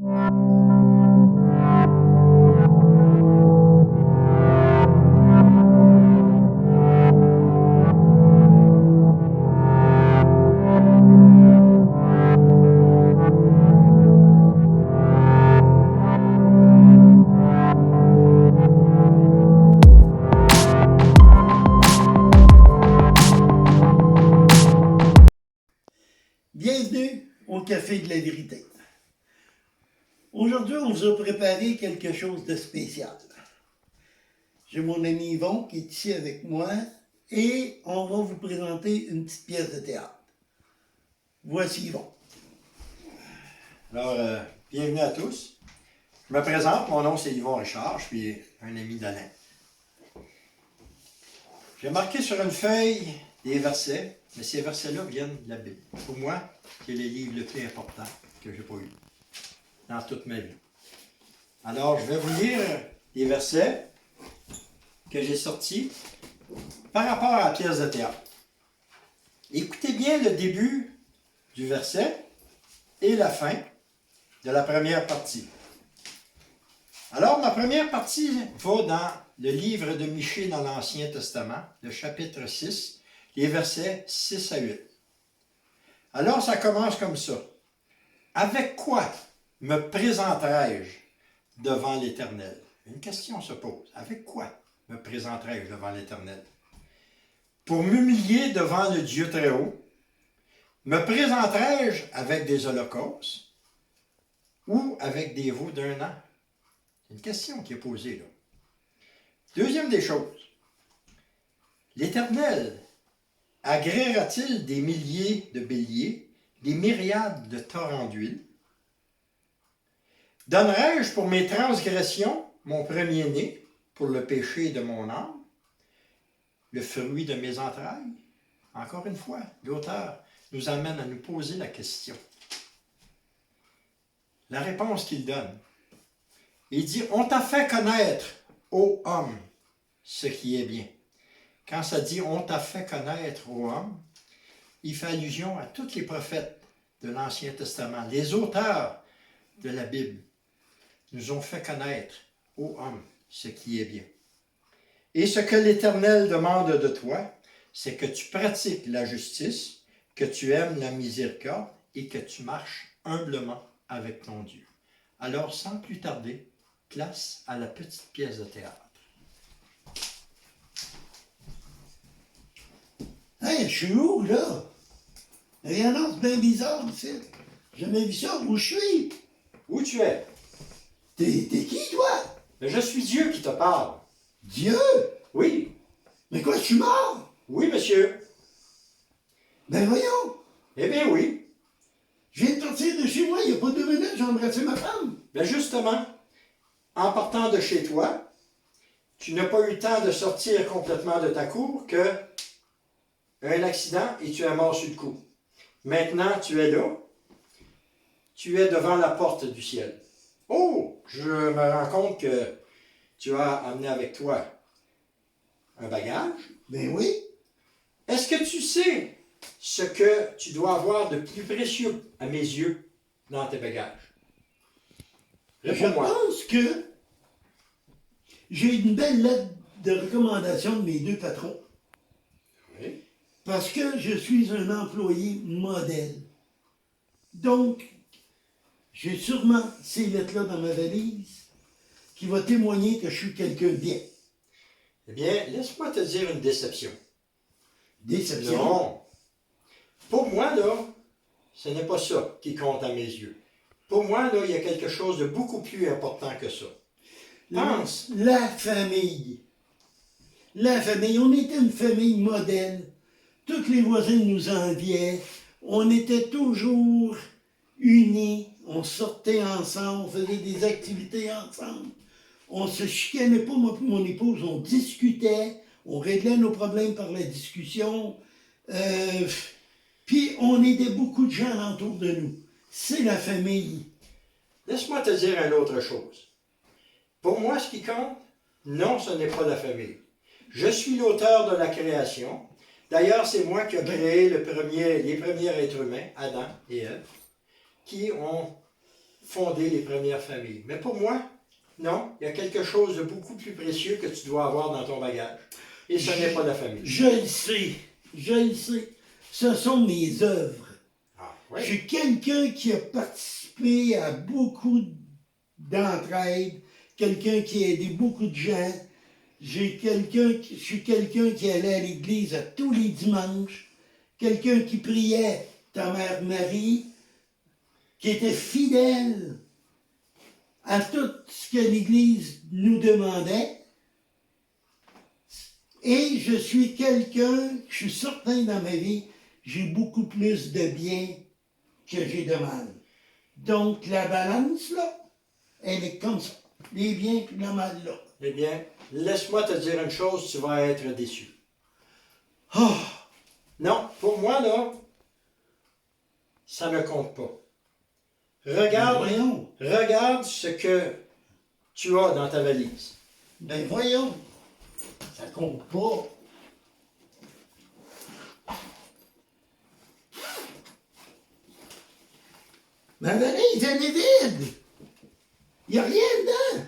Bienvenue au Café de la Vérité. Aujourd'hui, on vous a préparé quelque chose de spécial. J'ai mon ami Yvon qui est ici avec moi et on va vous présenter une petite pièce de théâtre. Voici Yvon. Alors, bienvenue à tous. Je me présente, mon nom c'est Yvon Richard, je suis un ami d'Alain. J'ai marqué sur une feuille des versets, mais ces versets-là viennent de la Bible. Pour moi, c'est le livre le plus important que j'ai pas eu dans toute ma vie. Alors, je vais vous lire des versets que j'ai sortis par rapport à la pièce de théâtre. Écoutez bien le début du verset et la fin de la première partie. Alors, ma première partie va dans le livre de Michée dans l'Ancien Testament, le chapitre 6, les versets 6 à 8. Alors, ça commence comme ça. Avec quoi me présenterai-je devant l'Éternel? Une question se pose. Avec quoi me présenterai-je devant l'Éternel? Pour m'humilier devant le Dieu très haut, me présenterai-je avec des holocaustes ou avec des veaux d'un an? C'est une question qui est posée là. Deuxième des choses. L'Éternel agréera-t-il des milliers de béliers, des myriades de torrents d'huile? Donnerai-je pour mes transgressions mon premier-né, pour le péché de mon âme, le fruit de mes entrailles? Encore une fois, l'auteur nous amène à nous poser la question. La réponse qu'il donne. Il dit, on t'a fait connaître, ô homme, ce qui est bien. Quand ça dit, on t'a fait connaître, ô homme, il fait allusion à tous les prophètes de l'Ancien Testament. Les auteurs de la Bible nous ont fait connaître, ô homme, ce qui est bien. Et ce que l'Éternel demande de toi, c'est que tu pratiques la justice, que tu aimes la miséricorde et que tu marches humblement avec ton Dieu. Alors, sans plus tarder, place à la petite pièce de théâtre. Hey, je suis où, là? Rien d'autre, c'est bien bizarre, ici. J'ai jamais vu ça. Où je suis? Où tu es? T'es qui, toi? Mais je suis Dieu qui te parle. Dieu? Oui. Mais quoi, je suis mort? Oui, monsieur. Ben voyons. Eh bien, oui. Je viens de sortir de chez moi, il n'y a pas 2 minutes, j'ai embrassé ma femme. Mais justement, en partant de chez toi, tu n'as pas eu le temps de sortir complètement de ta cour que un accident et tu es mort sur le coup. Maintenant, tu es là. Tu es devant la porte du ciel. Oh, je me rends compte que tu as amené avec toi un bagage. Ben oui. Est-ce que tu sais ce que tu dois avoir de plus précieux à mes yeux dans tes bagages? Je Réponds-moi. pense que j'ai une belle lettre de recommandation de mes 2 patrons. Oui. Parce que je suis un employé modèle. Donc, j'ai sûrement ces lettres-là dans ma valise qui va témoigner que je suis quelqu'un de bien. Eh bien, laisse-moi te dire une déception. Déception? Non. Pour moi, là, ce n'est pas ça qui compte à mes yeux. Pour moi, là, il y a quelque chose de beaucoup plus important que ça. Pense. La famille. La famille. On était une famille modèle. Tous les voisins nous enviaient. On était toujours unis. On sortait ensemble. On faisait des activités ensemble. On se chicanait pas, moi et mon épouse. On discutait. On réglait nos problèmes par la discussion. Puis on aidait beaucoup de gens alentour de nous. C'est la famille. Laisse-moi te dire une autre chose. Pour moi, ce qui compte, non, ce n'est pas la famille. Je suis l'auteur de la création. D'ailleurs, c'est moi qui ai créé les premiers êtres humains, Adam et Ève, qui ont fondé les premières familles. Mais pour moi, non, il y a quelque chose de beaucoup plus précieux que tu dois avoir dans ton bagage. Et ce n'est pas la famille. Je le sais, je le sais. Ce sont mes œuvres. Ah, Je oui. suis quelqu'un qui a participé à beaucoup d'entraide, quelqu'un qui a aidé beaucoup de gens. Je suis quelqu'un qui allait à l'église à tous les dimanches, quelqu'un qui priait ta mère Marie, qui était fidèle à tout ce que l'Église nous demandait. Et je suis quelqu'un, je suis certain dans ma vie, j'ai beaucoup plus de bien que j'ai de mal. Donc la balance, là, elle est comme ça. Les biens et le mal, là. Eh bien, laisse-moi te dire une chose, tu vas être déçu. Oh, Non, pour moi, là, ça ne compte pas. voyons, Regarde ce que tu as dans ta valise. ben voyons, ça compte pas. Ma valise, elle est vide. Il n'y a rien dedans.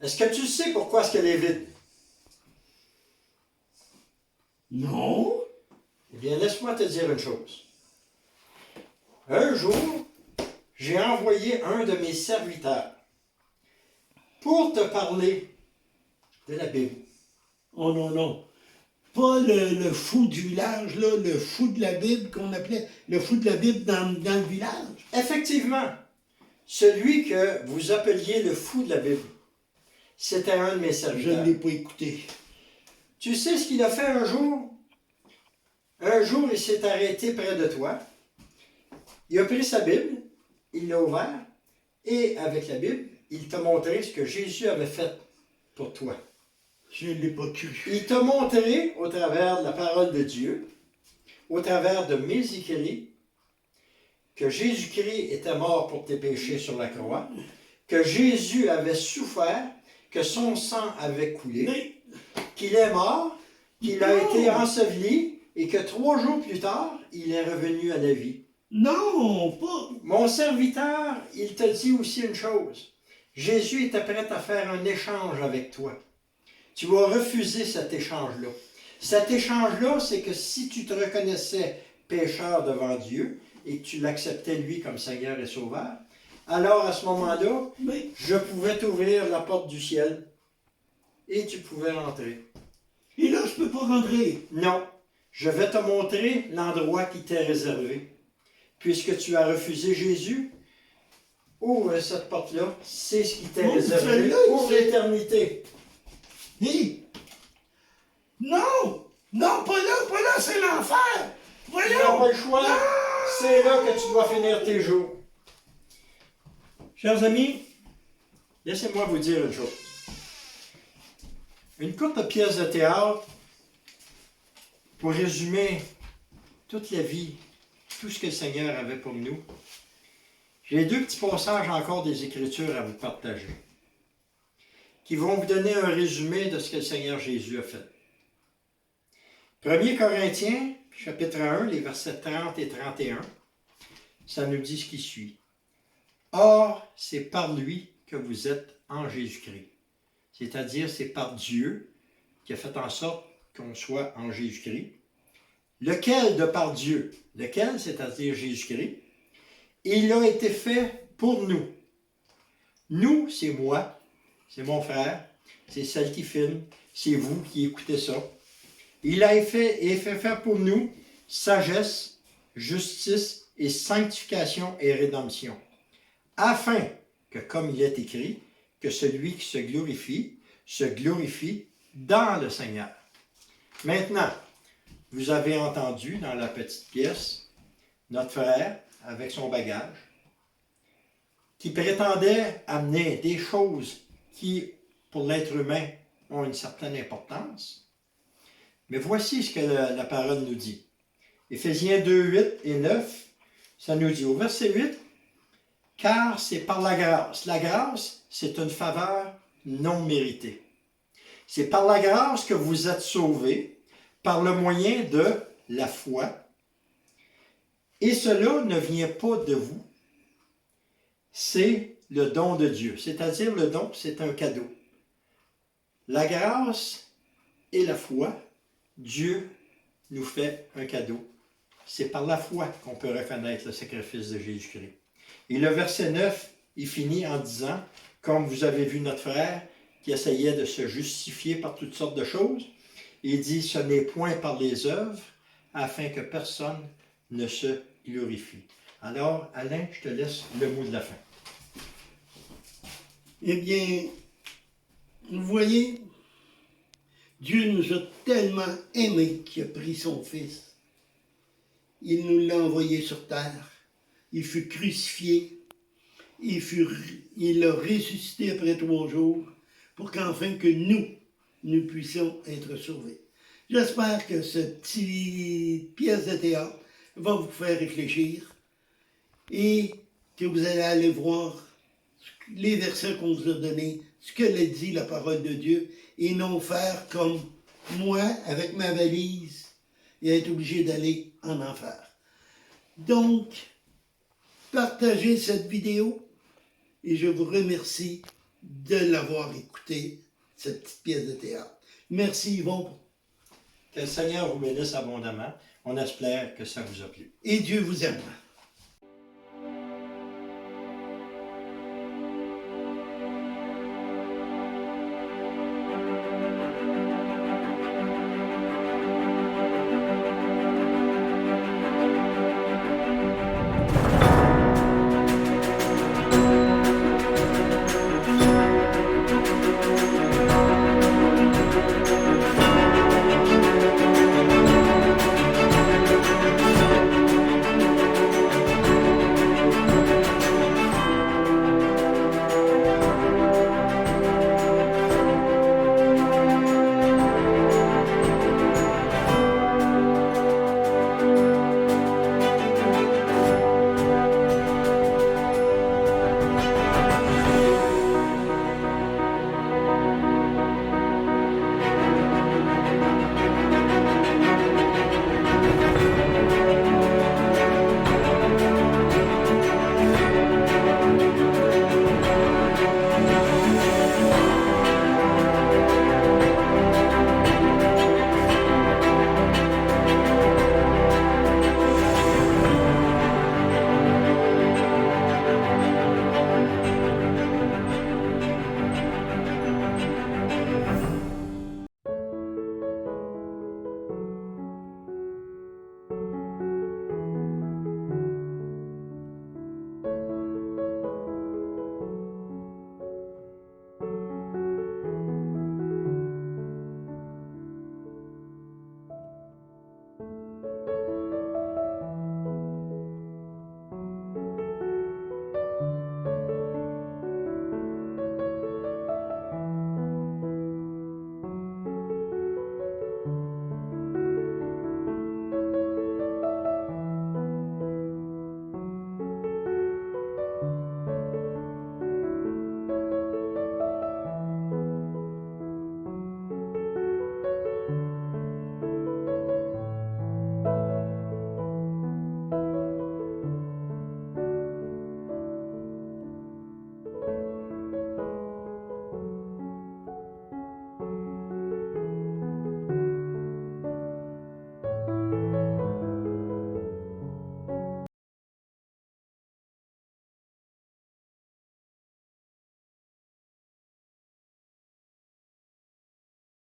Est-ce que tu sais pourquoi est-ce qu'elle est vide? Non. Eh bien, laisse-moi te dire une chose. Un jour, j'ai envoyé un de mes serviteurs pour te parler de la Bible. Oh non, non. Pas le fou du village, là, le fou de la Bible qu'on appelait le fou de la Bible dans le village. Effectivement, celui que vous appeliez le fou de la Bible, c'était un de mes Je serviteurs. ne l'ai pas écouté. Tu sais ce qu'il a fait un jour? Un jour, il s'est arrêté près de toi. Il a pris sa Bible, il l'a ouvert, et avec la Bible, il t'a montré ce que Jésus avait fait pour toi. Je ne l'ai pas cru. Il t'a montré, au travers de la parole de Dieu, au travers de mes écrits, que Jésus-Christ était mort pour tes péchés sur la croix, que Jésus avait souffert, que son sang avait coulé, Mais, qu'il est mort, qu'il a Non. été enseveli et que 3 jours plus tard, il est revenu à la vie. non, pas. Mon serviteur, il te dit aussi une chose. Jésus était prêt à faire un échange avec toi. Tu vas refuser cet échange-là. Cet échange-là, c'est que si tu te reconnaissais pécheur devant Dieu et que tu l'acceptais lui comme Seigneur et Sauveur, alors à ce moment-là, Mais, je pouvais t'ouvrir la porte du ciel et tu pouvais rentrer. et là, je peux pas rentrer. Non, je vais te montrer l'endroit qui t'est réservé. Puisque tu as refusé Jésus, ouvre cette porte-là, c'est ce qui t'est Oh, réservé celle-là, pour c'est- l'éternité. Hé! Non! Non, pas là, c'est l'enfer! Tu Voyons! n'as pas le choix, c'est là que tu dois finir tes jours. Chers amis, laissez-moi vous dire une chose. Une courte pièce de théâtre pour résumer toute la vie, tout ce que le Seigneur avait pour nous. J'ai 2 petits passages encore des Écritures à vous partager, qui vont vous donner un résumé de ce que le Seigneur Jésus a fait. 1 Corinthiens, chapitre 1, les versets 30 et 31, ça nous dit ce qui suit. Or, c'est par lui que vous êtes en Jésus-Christ. C'est-à-dire, c'est par Dieu qui a fait en sorte qu'on soit en Jésus-Christ. Lequel de par Dieu, lequel, c'est-à-dire Jésus-Christ, il a été fait pour nous. Nous, c'est moi, c'est mon frère, c'est celle qui filme, c'est vous qui écoutez ça. Il a fait faire pour nous sagesse, justice et sanctification et rédemption, afin que, comme il est écrit, que celui qui se glorifie dans le Seigneur. Maintenant, vous avez entendu dans la petite pièce notre frère avec son bagage qui prétendait amener des choses qui, pour l'être humain, ont une certaine importance. Mais voici ce que la parole nous dit. Éphésiens 2, 8 et 9, ça nous dit au verset 8, « Car c'est par la grâce. » La grâce, c'est une faveur non méritée. C'est par la grâce que vous êtes sauvés, par le moyen de la foi. Et cela ne vient pas de vous. C'est le don de Dieu. C'est-à-dire le don, c'est un cadeau. La grâce et la foi, Dieu nous fait un cadeau. C'est par la foi qu'on peut reconnaître le sacrifice de Jésus-Christ. Et le verset 9, il finit en disant, comme vous avez vu notre frère qui essayait de se justifier par toutes sortes de choses, il dit, ce n'est point par les œuvres, afin que personne ne se glorifie. Alors, Alain, je te laisse le mot de la fin. Eh bien, vous voyez, Dieu nous a tellement aimés qu'il a pris son Fils. Il nous l'a envoyé sur terre. Il fut crucifié. Il a ressuscité après 3 jours pour qu'enfin que nous puissions être sauvés. J'espère que cette petite pièce de théâtre va vous faire réfléchir et que vous allez aller voir les versets qu'on vous a donnés, ce que dit la parole de Dieu, et non faire comme moi avec ma valise et être obligé d'aller en enfer. Donc, partagez cette vidéo et je vous remercie de l'avoir écoutée, cette petite pièce de théâtre. Merci Yvon. Que le Seigneur vous bénisse abondamment. On espère que ça vous a plu. Et Dieu vous aime.